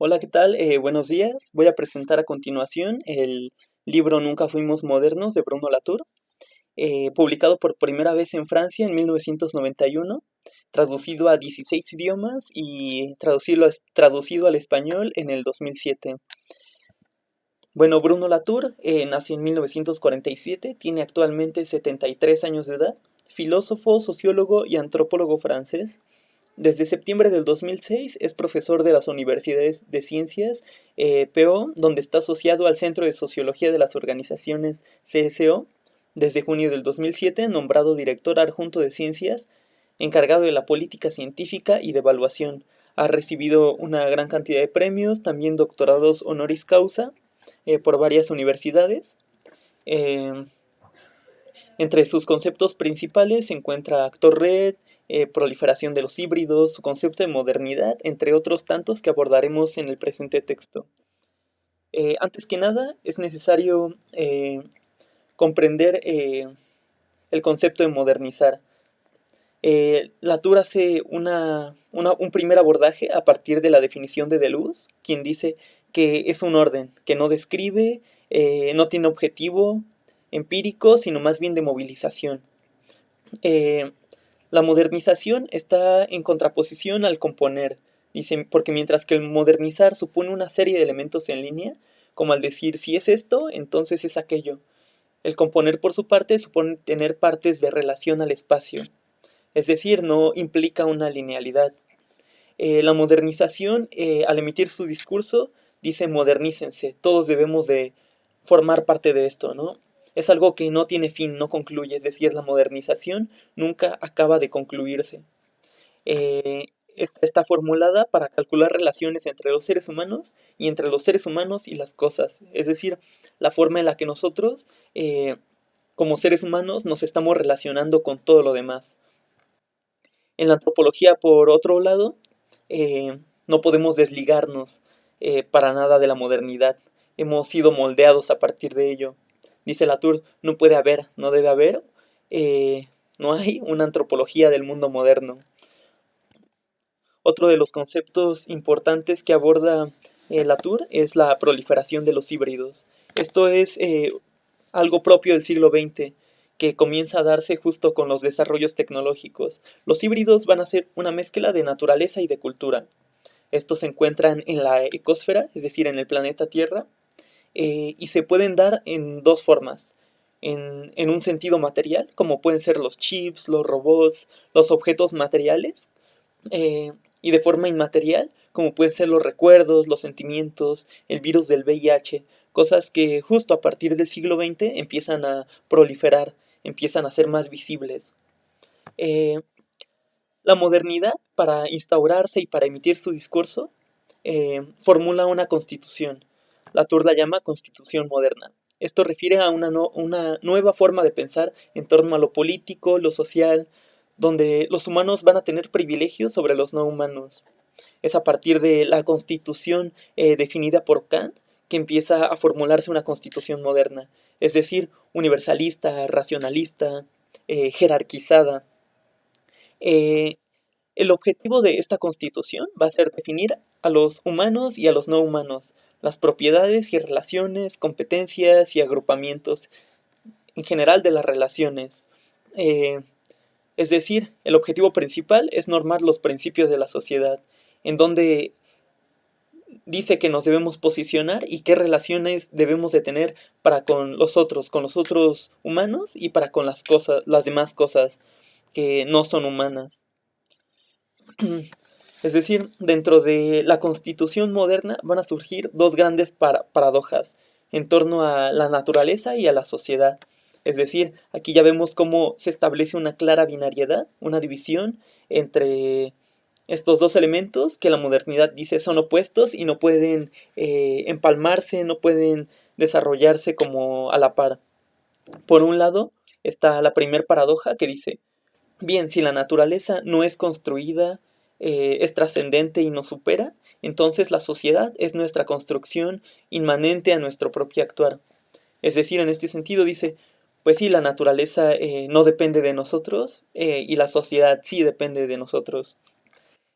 Hola, ¿qué tal? Buenos días. Voy a presentar a continuación el libro Nunca fuimos modernos de Bruno Latour, publicado por primera vez en Francia en 1991, traducido a 16 idiomas y traducido al español en el 2007. Bueno, Bruno Latour nació en 1947, tiene actualmente 73 años de edad, filósofo, sociólogo y antropólogo francés. Desde septiembre del 2006 es profesor de las Universidades de Ciencias PO, donde está asociado al Centro de Sociología de las Organizaciones CSO. Desde junio del 2007, nombrado director adjunto de Ciencias, encargado de la política científica y de evaluación. Ha recibido una gran cantidad de premios, también doctorados honoris causa por varias universidades. Eh, Entre sus conceptos principales se encuentra actor red, proliferación de los híbridos, su concepto de modernidad, entre otros tantos que abordaremos en el presente texto. Antes que nada, es necesario comprender el concepto de modernizar. Latour hace un primer abordaje a partir de la definición de Deleuze, quien dice que es un orden, que no describe, no tiene objetivo empírico, sino más bien de movilización. Eh, la modernización está en contraposición al componer, dicen, porque mientras que el modernizar supone una serie de elementos en línea, como al decir si es esto, entonces es aquello. El componer por su parte supone tener partes de relación al espacio, es decir, no implica una linealidad. La modernización, al emitir su discurso, dice modernícense, todos debemos de formar parte de esto, ¿no? Es algo que no tiene fin, no concluye, es decir, la modernización nunca acaba de concluirse. Eh, Está formulada para calcular relaciones entre los seres humanos y entre los seres humanos y las cosas, es decir, la forma en la que nosotros, como seres humanos, nos estamos relacionando con todo lo demás. En la antropología, por otro lado, no podemos desligarnos para nada de la modernidad. Hemos sido moldeados a partir de ello. Dice Latour, no puede haber, no debe haber, no hay una antropología del mundo moderno. Otro de los conceptos importantes que aborda Latour es la proliferación de los híbridos. Esto es algo propio del siglo XX, que comienza a darse justo con los desarrollos tecnológicos. Los híbridos van a ser una mezcla de naturaleza y de cultura. Estos se encuentran en la ecosfera, es decir, en el planeta Tierra, y se pueden dar en dos formas. En un sentido material, como pueden ser los chips, los robots, los objetos materiales, y de forma inmaterial, como pueden ser los recuerdos, los sentimientos, el virus del VIH, cosas que justo a partir del siglo XX empiezan a proliferar, empiezan a ser más visibles. Eh, la modernidad, para instaurarse y para emitir su discurso, formula una constitución. Latour la llama constitución moderna. Esto refiere a una nueva forma de pensar en torno a lo político, lo social, donde los humanos van a tener privilegios sobre los no humanos. Es a partir de la constitución definida por Kant que empieza a formularse una constitución moderna, es decir, universalista, racionalista, jerarquizada. Eh, el objetivo de esta constitución va a ser definir a los humanos y a los no humanos, las propiedades y relaciones, competencias y agrupamientos en general de las relaciones. Eh, es decir, el objetivo principal es normar los principios de la sociedad, en donde dice que nos debemos posicionar y qué relaciones debemos de tener para con los otros humanos y para con las cosas, las demás cosas que no son humanas. Es decir, dentro de la constitución moderna van a surgir dos grandes paradojas en torno a la naturaleza y a la sociedad. Es decir, aquí ya vemos cómo se establece una clara binariedad, una división entre estos dos elementos que la modernidad dice son opuestos y no pueden empalmarse, no pueden desarrollarse como a la par. Por un lado está la primer paradoja que dice, bien, si la naturaleza no es construida, es trascendente y nos supera, entonces la sociedad es nuestra construcción inmanente a nuestro propio actuar. Es decir, en este sentido dice, pues sí, la naturaleza no depende de nosotros y la sociedad sí depende de nosotros.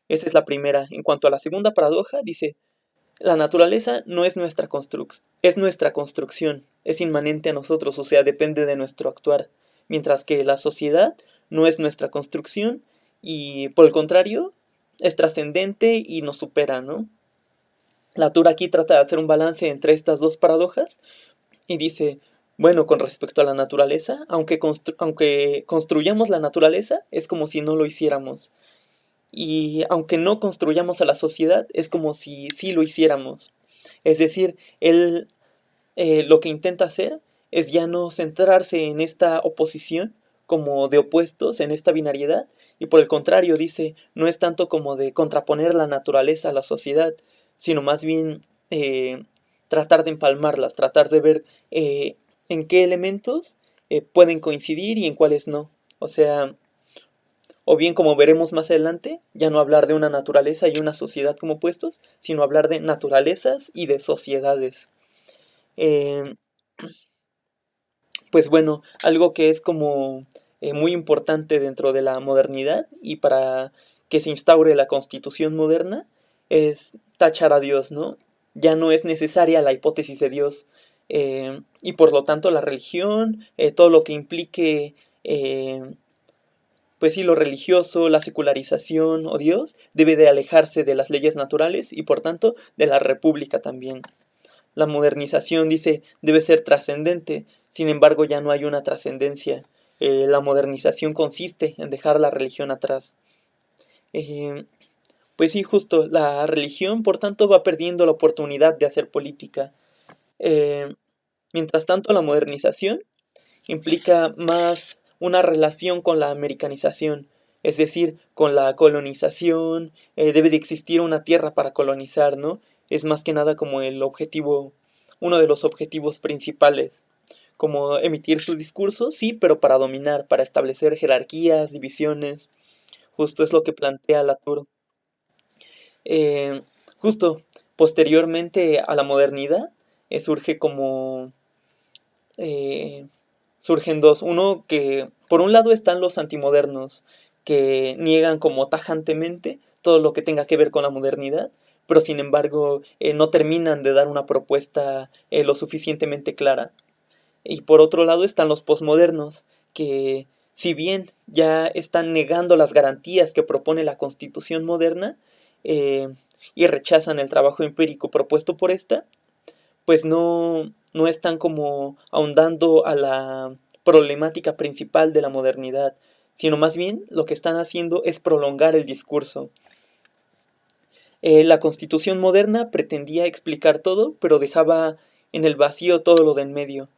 Esa es la primera. En cuanto a la segunda paradoja, dice, La naturaleza no es nuestra es nuestra construcción, es inmanente a nosotros, o sea, depende de nuestro actuar, mientras que la sociedad no es nuestra construcción y por el contrario es trascendente y nos supera, ¿no? Latour aquí trata de hacer un balance entre estas dos paradojas y dice, bueno, con respecto a la naturaleza, aunque construyamos la naturaleza, es como si no lo hiciéramos. Y aunque no construyamos a la sociedad, es como si sí lo hiciéramos. Es decir, él lo que intenta hacer es ya no centrarse en esta oposición como de opuestos, en esta binariedad, y por el contrario dice, no es tanto como de contraponer la naturaleza a la sociedad, sino más bien tratar de empalmarlas, tratar de ver en qué elementos pueden coincidir y en cuáles no. O sea, o bien como veremos más adelante, ya no hablar de una naturaleza y una sociedad como opuestos, sino hablar de naturalezas y de sociedades. Eh, pues bueno, algo que es como muy importante dentro de la modernidad y para que se instaure la constitución moderna es tachar a Dios, ¿no? Ya no es necesaria la hipótesis de Dios y por lo tanto la religión, todo lo que implique, pues sí, lo religioso, la secularización o Dios, debe de alejarse de las leyes naturales y por tanto de la república también. La modernización, dice, debe ser trascendente, sin embargo ya no hay una trascendencia. La modernización consiste en dejar la religión atrás. Eh, pues sí, justo, la religión, por tanto, va perdiendo la oportunidad de hacer política. Eh, Mientras tanto, la modernización implica más una relación con la americanización, es decir, con la colonización, debe de existir una tierra para colonizar, ¿no? Es más que nada como el objetivo, uno de los objetivos principales, como emitir sus discursos, sí, pero para dominar, para establecer jerarquías, divisiones, justo es lo que plantea Latour. Eh, Justo, posteriormente a la modernidad, surge como eh, surgen dos. Uno que, por un lado, están los antimodernos, que niegan como tajantemente todo lo que tenga que ver con la modernidad, pero sin embargo no terminan de dar una propuesta lo suficientemente clara. Y por otro lado están los posmodernos, que si bien ya están negando las garantías que propone la Constitución moderna eh, y rechazan el trabajo empírico propuesto por esta, pues no están como ahondando a la problemática principal de la modernidad, sino más bien lo que están haciendo es prolongar el discurso. La constitución moderna pretendía explicar todo, pero dejaba en el vacío todo lo de en medio.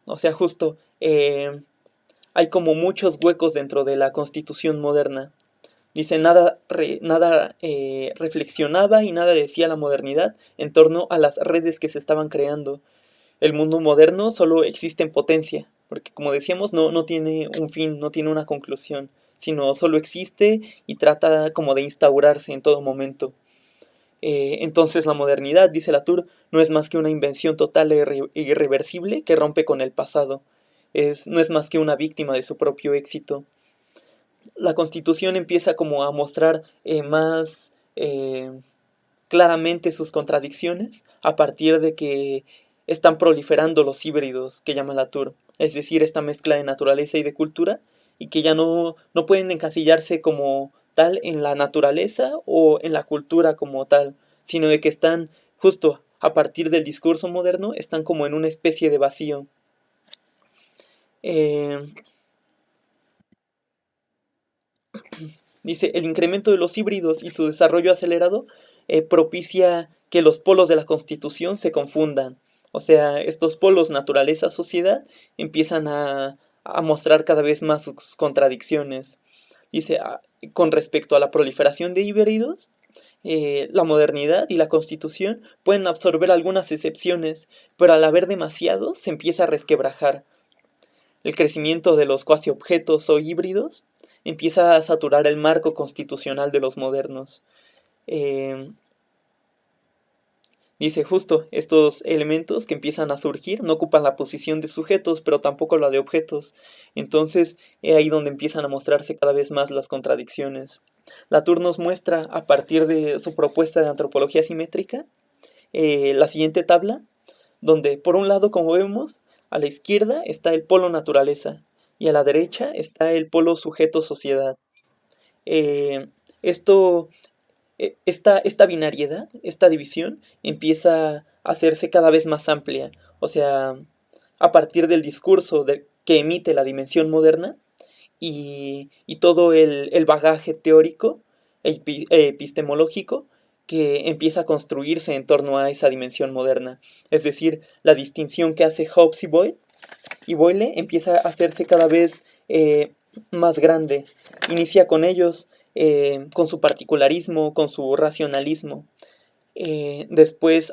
O sea, justo hay como muchos huecos dentro de la constitución moderna. Dice, nada reflexionaba y nada decía la modernidad en torno a las redes que se estaban creando. El mundo moderno solo existe en potencia, porque como decíamos, no tiene un fin, no tiene una conclusión, sino solo existe y trata como de instaurarse en todo momento. Entonces la modernidad, dice Latour, no es más que una invención total e irreversible que rompe con el pasado. No es más que una víctima de su propio éxito. La Constitución empieza como a mostrar más claramente sus contradicciones a partir de que están proliferando los híbridos que llama Latour, es decir, esta mezcla de naturaleza y de cultura, y que ya no pueden encasillarse como tal en la naturaleza o en la cultura como tal, sino de que están justo a partir del discurso moderno, están como en una especie de vacío. Eh, Dice, el incremento de los híbridos y su desarrollo acelerado propicia que los polos de la Constitución se confundan. O sea, estos polos, naturaleza, sociedad, empiezan a mostrar cada vez más sus contradicciones. Dice, con respecto a la proliferación de híbridos, la modernidad y la Constitución pueden absorber algunas excepciones, pero al haber demasiados se empieza a resquebrajar. El crecimiento de los cuasi objetos o híbridos empieza a saturar el marco constitucional de los modernos. Eh, Dice justo, estos elementos que empiezan a surgir no ocupan la posición de sujetos, pero tampoco la de objetos. Entonces, es ahí donde empiezan a mostrarse cada vez más las contradicciones. Latour nos muestra, a partir de su propuesta de antropología simétrica, la siguiente tabla, donde por un lado, como vemos, a la izquierda está el polo naturaleza y a la derecha está el polo sujeto sociedad. Eh, esto, esta binariedad, esta división, empieza a hacerse cada vez más amplia. O sea, a partir del discurso que emite la dimensión moderna y todo el bagaje teórico epistemológico que empieza a construirse en torno a esa dimensión moderna. Es decir, la distinción que hace Hobbes y Boyle empieza a hacerse cada vez más grande. Inicia con ellos, con su particularismo, con su racionalismo. Después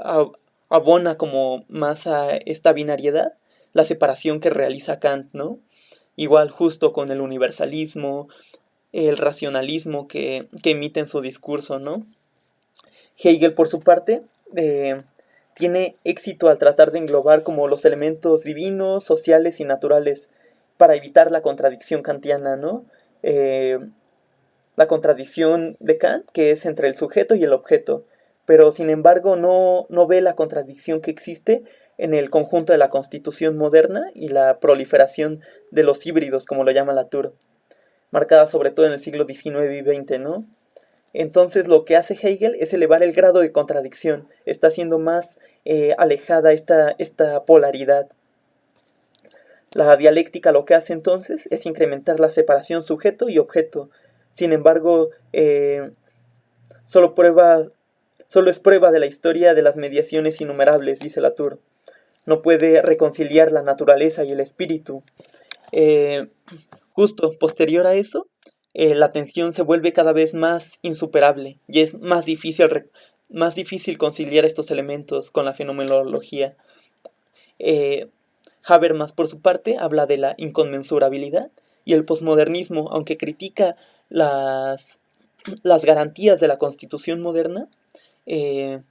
abona como más a esta binariedad la separación que realiza Kant, ¿no? Igual justo con el universalismo, el racionalismo que emite en su discurso, ¿no? Hegel, por su parte, tiene éxito al tratar de englobar como los elementos divinos, sociales y naturales para evitar la contradicción kantiana, ¿no? Eh, la contradicción de Kant, que es entre el sujeto y el objeto, pero sin embargo no ve la contradicción que existe en el conjunto de la constitución moderna y la proliferación de los híbridos, como lo llama Latour, marcada sobre todo en el siglo XIX y XX, ¿no? Entonces lo que hace Hegel es elevar el grado de contradicción, está haciendo más alejada esta polaridad. La dialéctica lo que hace entonces es incrementar la separación sujeto y objeto. Sin embargo, solo, solo es prueba de la historia de las mediaciones innumerables, dice Latour. No puede reconciliar la naturaleza y el espíritu. Eh, Justo posterior a eso, la tensión se vuelve cada vez más insuperable y es más difícil conciliar estos elementos con la fenomenología. Eh, Habermas, por su parte, habla de la inconmensurabilidad y el posmodernismo, aunque critica las garantías de la constitución moderna, eh,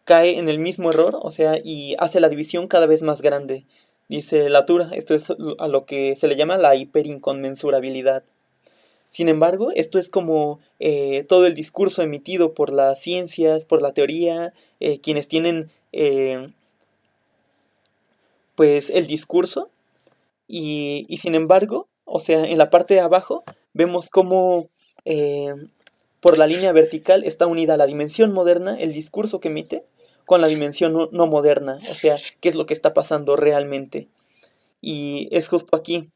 cae en el mismo error, o sea, y hace la división cada vez más grande. Dice Latour, esto es a lo que se le llama la hiperinconmensurabilidad. Sin embargo, esto es como todo el discurso emitido por las ciencias, por la teoría, quienes tienen pues el discurso y sin embargo, o sea, en la parte de abajo vemos cómo eh, por la línea vertical está unida la dimensión moderna, el discurso que emite, con la dimensión no moderna, o sea, qué es lo que está pasando realmente. Y es justo aquí,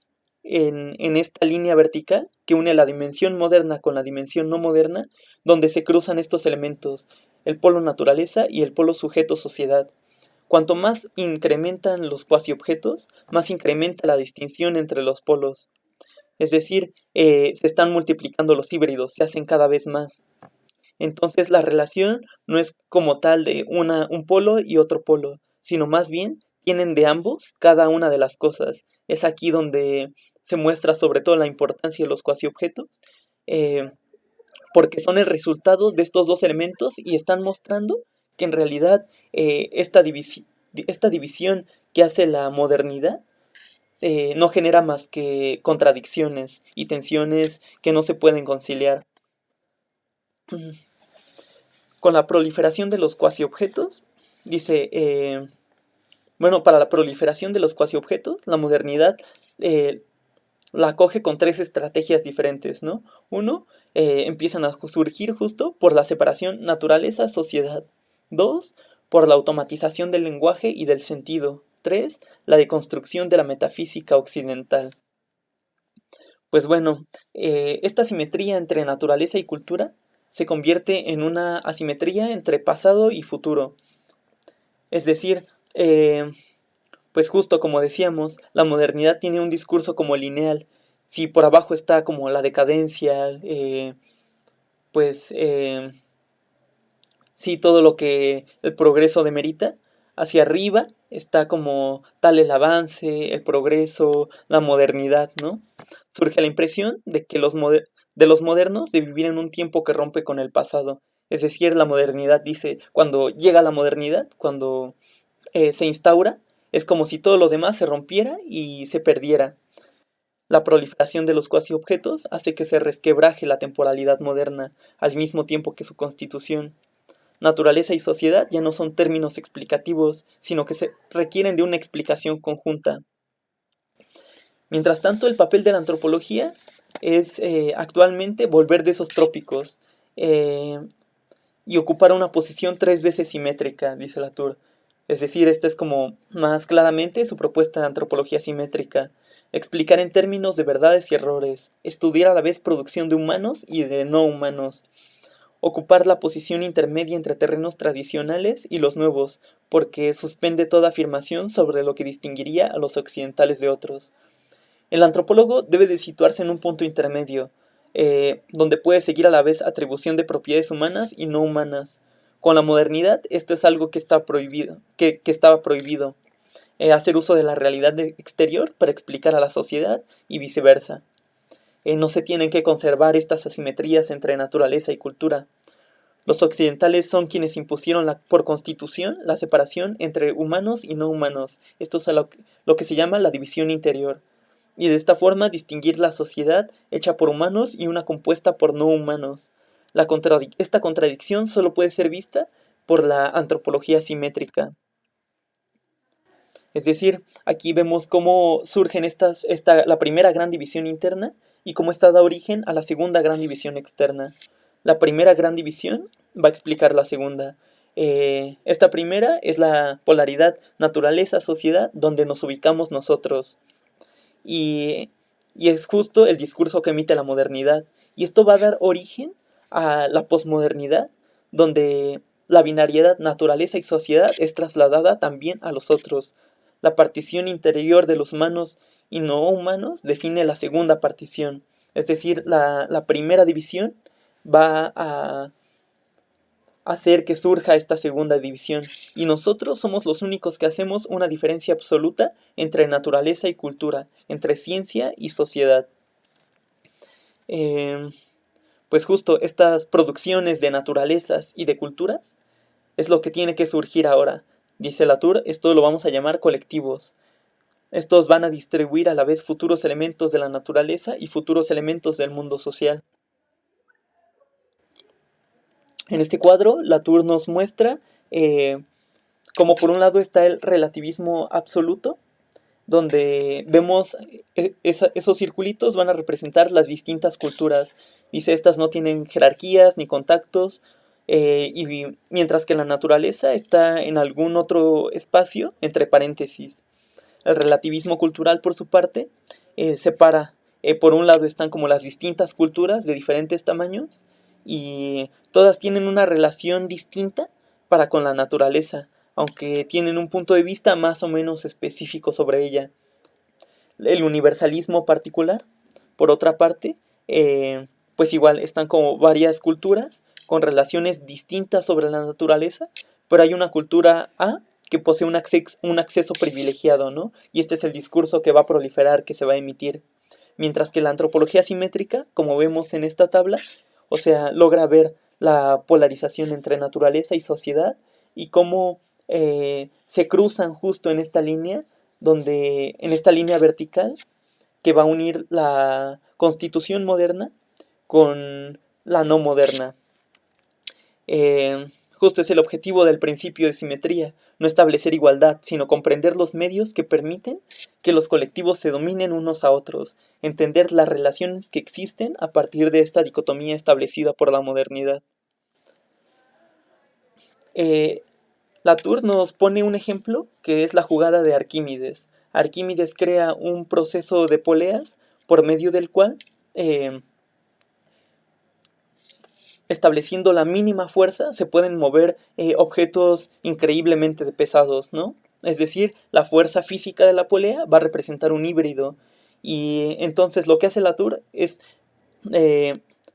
en esta línea vertical, que une la dimensión moderna con la dimensión no moderna, donde se cruzan estos elementos, el polo naturaleza y el polo sujeto-sociedad. Cuanto más incrementan los cuasi-objetos, más incrementa la distinción entre los polos. Es decir, se están multiplicando los híbridos, se hacen cada vez más. Entonces la relación no es como tal de un polo y otro polo, sino más bien tienen de ambos cada una de las cosas. Es aquí donde se muestra sobre todo la importancia de los cuasi-objetos, eh, porque son el resultado de estos dos elementos y están mostrando que en realidad esta división que hace la modernidad no genera más que contradicciones y tensiones que no se pueden conciliar. Con la proliferación de los cuasi-objetos, dice, bueno, para la proliferación de los cuasi-objetos, la modernidad la acoge con tres estrategias diferentes, ¿no? Uno, empiezan a surgir justo por la separación naturaleza-sociedad. Dos, por la automatización del lenguaje y del sentido. Tres, la deconstrucción de la metafísica occidental. Pues bueno, esta simetría entre naturaleza y cultura se convierte en una asimetría entre pasado y futuro. Es decir, pues justo como decíamos, la modernidad tiene un discurso como lineal. Si por abajo está como la decadencia, pues sí, todo lo que el progreso demerita, hacia arriba está como tal el avance, el progreso, la modernidad, ¿no? Surge la impresión de que de los modernos de vivir en un tiempo que rompe con el pasado. Es decir, la modernidad dice, cuando llega la modernidad, cuando se instaura, es como si todo lo demás se rompiera y se perdiera. La proliferación de los cuasi objetos hace que se resquebraje la temporalidad moderna al mismo tiempo que su constitución. naturaleza y sociedad ya no son términos explicativos, sino que se requieren de una explicación conjunta. Mientras tanto, el papel de la antropología es actualmente volver de esos trópicos eh, y ocupar una posición 3 veces simétrica, dice Latour. Es decir, esta es como más claramente su propuesta de antropología simétrica. Explicar en términos de verdades y errores, estudiar a la vez producción de humanos y de no humanos, ocupar la posición intermedia entre terrenos tradicionales y los nuevos, porque suspende toda afirmación sobre lo que distinguiría a los occidentales de otros. El antropólogo debe de situarse en un punto intermedio, donde puede seguir a la vez atribución de propiedades humanas y no humanas. Con la modernidad, esto es algo que está prohibido, que estaba prohibido. Hacer uso de la realidad exterior para explicar a la sociedad y viceversa. No se tienen que conservar estas asimetrías entre naturaleza y cultura. Los occidentales son quienes impusieron por constitución la separación entre humanos y no humanos. Esto es lo que se llama la división interior. Y de esta forma distinguir la sociedad hecha por humanos y una compuesta por no humanos. Esta contradicción solo puede ser vista por la antropología simétrica. Es decir, aquí vemos cómo surgen la primera gran división interna y cómo esta da origen a la segunda gran división externa. La primera gran división va a explicar la segunda. Esta primera es la polaridad naturaleza-sociedad donde nos ubicamos nosotros. Y, y es justo el discurso que emite la modernidad. Y esto va a dar origen a la posmodernidad, donde la binariedad naturaleza y sociedad es trasladada también a los otros. La partición interior de los humanos y no humanos define la segunda partición. Es decir, la primera división va a hacer que surja esta segunda división. Y nosotros somos los únicos que hacemos una diferencia absoluta entre naturaleza y cultura, entre ciencia y sociedad. Pues justo estas producciones de naturalezas y de culturas es lo que tiene que surgir ahora. Dice Latour, esto lo vamos a llamar colectivos. Estos van a distribuir a la vez futuros elementos de la naturaleza y futuros elementos del mundo social. En este cuadro, Latour nos muestra como por un lado está el relativismo absoluto, donde vemos esos circulitos van a representar las distintas culturas. Dice, estas no tienen jerarquías ni contactos, y mientras que la naturaleza está en algún otro espacio, entre paréntesis. El relativismo cultural, por su parte, separa. Por un lado están como las distintas culturas de diferentes tamaños, y todas tienen una relación distinta para con la naturaleza, aunque tienen un punto de vista más o menos específico sobre ella. El universalismo particular, por otra parte, pues igual están como varias culturas con relaciones distintas sobre la naturaleza, pero hay una cultura A que posee un acceso privilegiado, ¿no? Y este es el discurso que va a proliferar, que se va a emitir. Mientras que la antropología simétrica, como vemos en esta tabla, o sea, logra ver la polarización entre naturaleza y sociedad y cómo se cruzan justo en esta línea, en esta línea vertical que va a unir la constitución moderna con la no moderna. Justo es el objetivo del principio de simetría, no establecer igualdad, sino comprender los medios que permiten que los colectivos se dominen unos a otros, entender las relaciones que existen a partir de esta dicotomía establecida por la modernidad. Latour nos pone un ejemplo que es la jugada de Arquímedes. Arquímedes crea un proceso de poleas por medio del cual, estableciendo la mínima fuerza, se pueden mover objetos increíblemente pesados, ¿no? Es decir, la fuerza física de la polea va a representar un híbrido. Y entonces lo que hace Latour es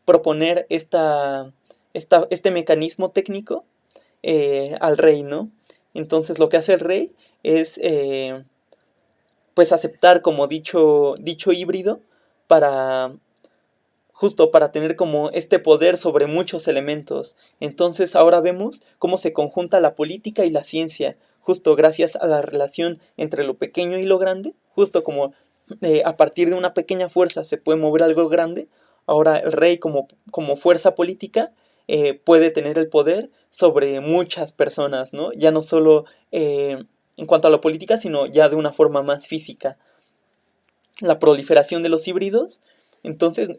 proponer este mecanismo técnico al rey, ¿no? Entonces lo que hace el rey es pues aceptar como dicho híbrido para justo para tener como este poder sobre muchos elementos. Entonces ahora vemos cómo se conjunta la política y la ciencia, justo gracias a la relación entre lo pequeño y lo grande, justo como a partir de una pequeña fuerza se puede mover algo grande. Ahora el rey como fuerza política puede tener el poder sobre muchas personas, ¿no? Ya no solo en cuanto a la política, sino ya de una forma más física. La proliferación de los híbridos, entonces,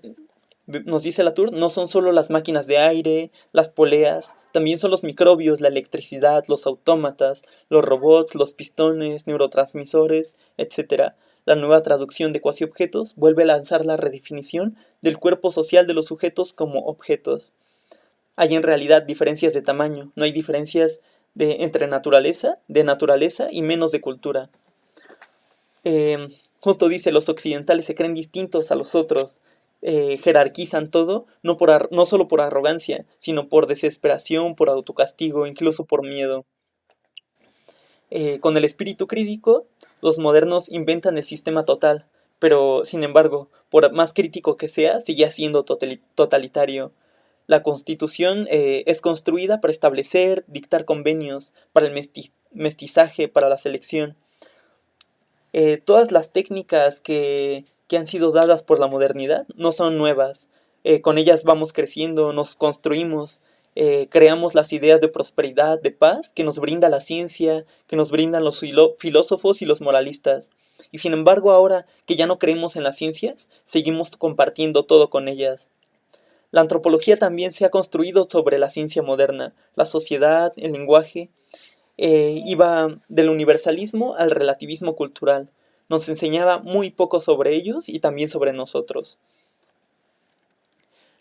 nos dice Latour, no son solo las máquinas de aire, las poleas, también son los microbios, la electricidad, los autómatas, los robots, los pistones, neurotransmisores, etc. La nueva traducción de cuasi-objetos vuelve a lanzar la redefinición del cuerpo social de los sujetos como objetos. Hay en realidad diferencias de tamaño, no hay diferencias entre de naturaleza y menos de cultura. Justo dice, los occidentales se creen distintos a los otros, jerarquizan todo, no solo por arrogancia, sino por desesperación, por autocastigo, incluso por miedo. Con el espíritu crítico, los modernos inventan el sistema total, pero sin embargo, por más crítico que sea, sigue siendo totalitario. La Constitución es construida para establecer, dictar convenios, para el mestizaje, para la selección. Todas las técnicas que han sido dadas por la modernidad no son nuevas. Con ellas vamos creciendo, nos construimos, creamos las ideas de prosperidad, de paz, que nos brinda la ciencia, que nos brindan los filósofos y los moralistas. Y sin embargo, ahora que ya no creemos en las ciencias, seguimos compartiendo todo con ellas. La antropología también se ha construido sobre la ciencia moderna, la sociedad, el lenguaje. Iba del universalismo al relativismo cultural. Nos enseñaba muy poco sobre ellos y también sobre nosotros.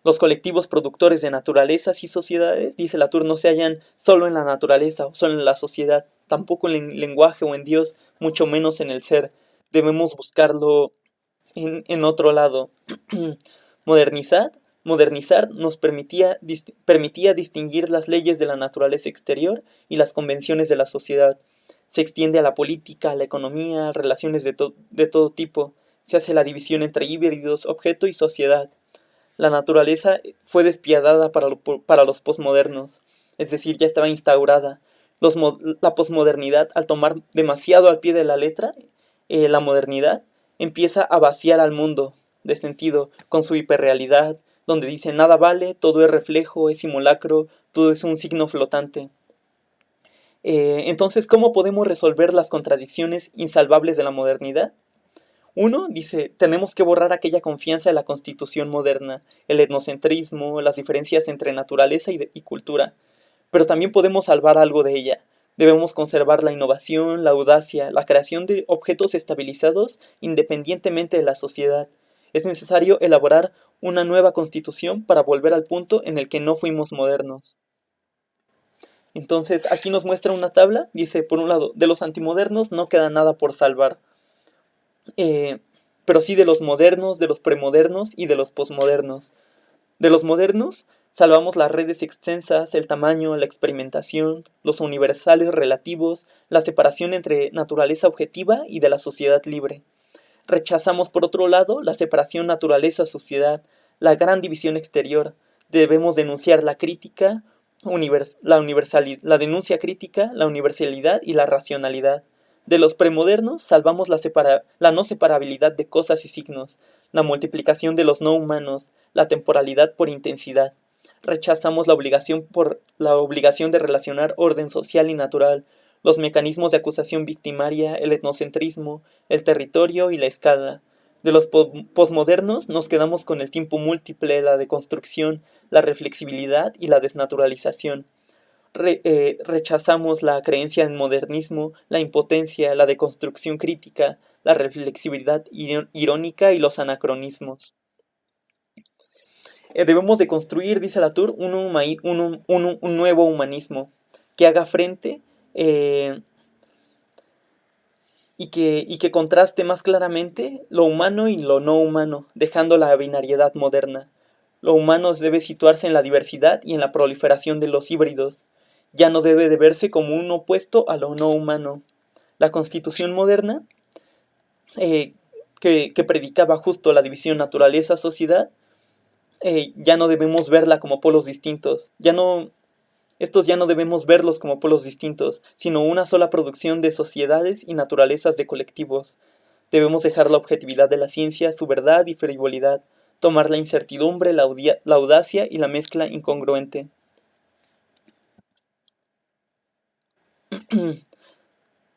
Los colectivos productores de naturalezas y sociedades, dice Latour, no se hallan solo en la naturaleza o solo en la sociedad, tampoco en el lenguaje o en Dios, mucho menos en el ser. Debemos buscarlo en otro lado. Modernizar nos permitía distinguir las leyes de la naturaleza exterior y las convenciones de la sociedad. Se extiende a la política, a la economía, a relaciones de todo tipo. Se hace la división entre híbridos, objeto y sociedad. La naturaleza fue despiadada para los posmodernos, es decir, ya estaba instaurada. La posmodernidad, al tomar demasiado al pie de la letra, la modernidad empieza a vaciar al mundo de sentido con su hiperrealidad, donde dice nada vale, todo es reflejo, es simulacro, todo es un signo flotante. Entonces, ¿cómo podemos resolver las contradicciones insalvables de la modernidad? Uno dice, tenemos que borrar aquella confianza en la constitución moderna, el etnocentrismo, las diferencias entre naturaleza y cultura, pero también podemos salvar algo de ella. Debemos conservar la innovación, la audacia, la creación de objetos estabilizados independientemente de la sociedad. Es necesario elaborar una nueva constitución para volver al punto en el que no fuimos modernos. Entonces, aquí nos muestra una tabla, dice, por un lado, de los antimodernos no queda nada por salvar, pero sí de los modernos, de los premodernos y de los posmodernos. De los modernos, salvamos las redes extensas, el tamaño, la experimentación, los universales relativos, la separación entre naturaleza objetiva y de la sociedad libre. Rechazamos, por otro lado, la separación naturaleza-sociedad, la gran división exterior. Debemos denunciar la crítica, la denuncia crítica, la universalidad y la racionalidad. De los premodernos salvamos la no separabilidad de cosas y signos, la multiplicación de los no humanos, la temporalidad por intensidad. Rechazamos la obligación de relacionar orden social y natural, los mecanismos de acusación victimaria, el etnocentrismo, el territorio y la escala. De los posmodernos nos quedamos con el tiempo múltiple, la deconstrucción, la reflexibilidad y la desnaturalización. Rechazamos la creencia en modernismo, la impotencia, la deconstrucción crítica, la reflexibilidad irónica y los anacronismos. Debemos de construir, dice Latour, un nuevo humanismo que haga frente y que contraste más claramente lo humano y lo no humano, dejando la binariedad moderna. Lo humano debe situarse en la diversidad y en la proliferación de los híbridos. Ya no debe de verse como un opuesto a lo no humano. La Constitución moderna, que predicaba justo la división naturaleza-sociedad, ya no debemos verla como polos distintos. Estos ya no debemos verlos como polos distintos, sino una sola producción de sociedades y naturalezas de colectivos. Debemos dejar la objetividad de la ciencia, su verdad y frivolidad, tomar la incertidumbre, la audacia y la mezcla incongruente.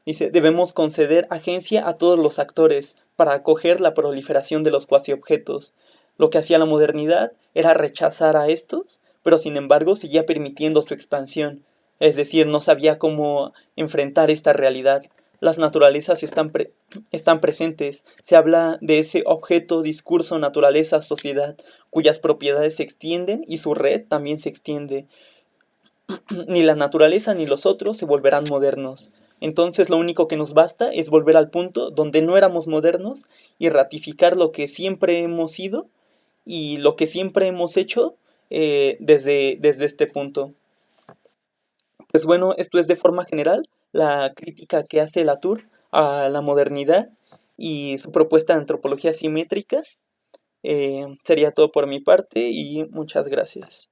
Dice, debemos conceder agencia a todos los actores para acoger la proliferación de los cuasiobjetos. Lo que hacía la modernidad era rechazar a estos, pero sin embargo seguía permitiendo su expansión. Es decir, no sabía cómo enfrentar esta realidad. Las naturalezas están presentes. Se habla de ese objeto, discurso, naturaleza, sociedad, cuyas propiedades se extienden y su red también se extiende. Ni la naturaleza ni los otros se volverán modernos. Entonces lo único que nos basta es volver al punto donde no éramos modernos y ratificar lo que siempre hemos sido y lo que siempre hemos hecho desde este punto. Pues bueno, esto es de forma general la crítica que hace Latour a la modernidad y su propuesta de antropología simétrica. Sería todo por mi parte y muchas gracias.